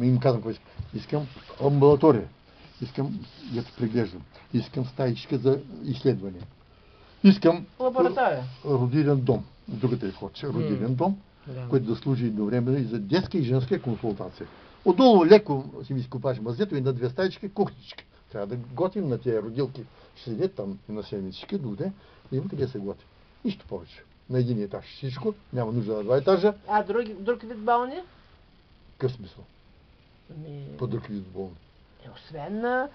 им казвам, какво искам амбулатория, искам да се преглеждам, искам стаичка за изследване, искам лаборатория, родилен дом, другата е вход, родилен дом, който да служи едновременно и за детска и женска консултация. Отдолу леко си ми изкопаш мазето и на две стаички кухничка. Трябва да готвим на тези родилки. Ще седят там на седмички, дуде, и има къде се готви. Нищо повече. На един етаж всичко, няма нужда на два етажа. А друг вид болни? Какъв смисъл? По друг вид болни. Освен на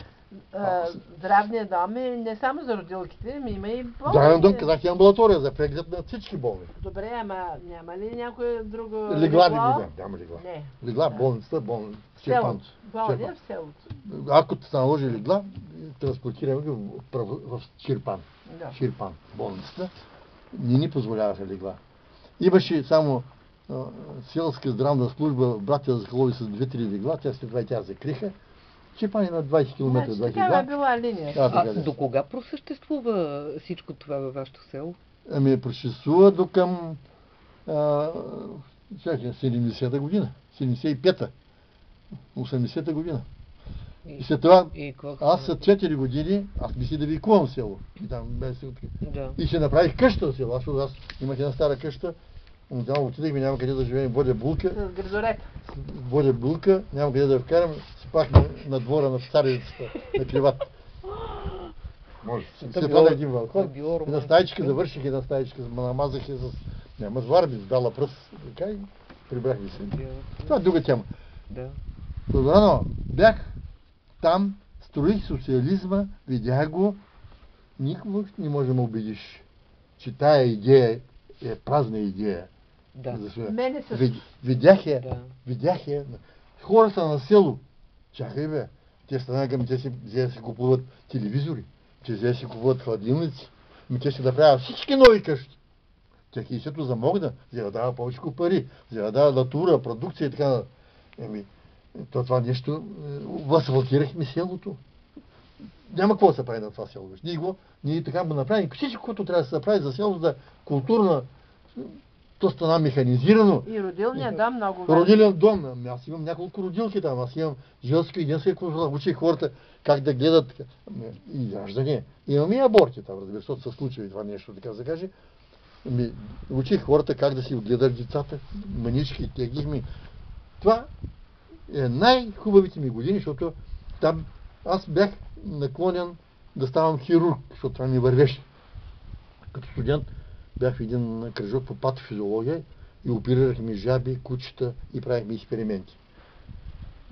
здравния дом, не само за родилките, има и болни. Здравен дом, казах и амбулатория за преглед на всички болни. Добре, ама няма ли някое друго легла? Няма легла. Не. Легла, болницата, Чирпан. Болни в селото. Ако се наложи легла, транспортираме ги в Чирпан. Да. Чирпан, болницата. Не ни позволяваха легла. Имаше само селска здравна служба, братя Захалови с 2-3 легла, тя след това тя закриха. Чирпан е на 20 км. Значи, такава е била линия. До кога просъществува всичко това във вашето село? Ами просъществува до към 70-та година, 75-та, 80-та година. И след това, аз след 4 години, аз мисля да викувам село. И там и се направих къща в село. Аз имах една стара къща, там отидах и няма къде да живеем, водя булка. С градорек. Водя булка, няма къде да вкарам, спах на двора на старицата, на кривата. Може. След това на един балкон. Една стаичка завърших, една стаичка намазах я с варби, с дала пръст. Така и прибрах ми се. Това е друга тема. Тогава бях там, строих социализма, видях го, никога не може да ме убедиш, че тая идея е празна идея. Видях я. Хората на село, чакай бе, те станаха, те си купуват телевизори, те си купуват хладилници, те си да правят всички нови къщи. Те хището замогна, за да дава повече пари, за да дава натура, продукция и така. Това нещо, асфалтирахме селото. Няма какво да се прави на това село. Ние така го направим. Всичко, което трябва да се направи за селото, да културна, то стана механизирано. И родилният дом много важен. Родилен дом. Аз имам няколко родилки там. Аз имам женска и женска консултация. Учих хората как да гледат и раждане. Имам и аборти там, разбира, защото се случва и това нещо, така да каже. Учих хората как да си отгледат децата, манички, тегихме. Това е най-хубавите ми години, защото там аз бях наклонен да ставам хирург, защото това ми вървеше. Като студент бях в един кръжок по патофизиология и оперирахме жаби, кучета и правихме експерименти.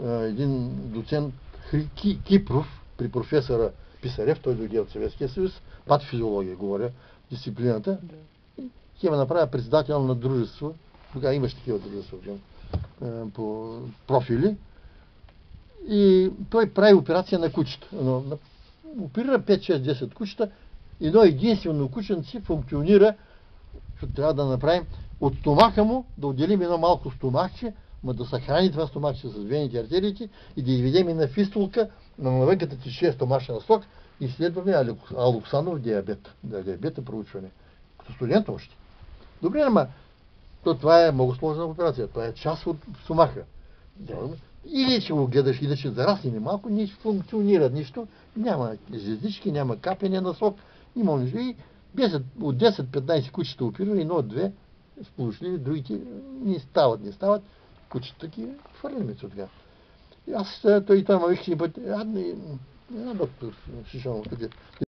Един доцент Кипров при професора Писарев, той дойде от Съветския съюз, патофизиология говоря, дисциплината, и ме направя председател на дружество, тогава имаш такива дружества по профили, и той прави операция на кучета. Оперира 5-6-10 кучета, едно единствено кученце функционира, защото трябва да направим от стомаха му, да отделим едно малко стомахче, да съхрани това стомахче с вените артериите и да изведем една фистулка на навънката тече стомашен сок и изследваме Алоксанов диабет. Диабета проучване. Като студент още. Добре, ама това е много сложна операция. Това е част от стомаха. Или ще го гледаш, или ще зарасне малко, не функционира нищо. Няма звездички, няма капене на сок. Има нищо. И от 10-15 кучета опирали, едно от две сполучливи, другите не стават. Кучета ги хвърляме сега. Аз той ме вих един път, доктор, шишано,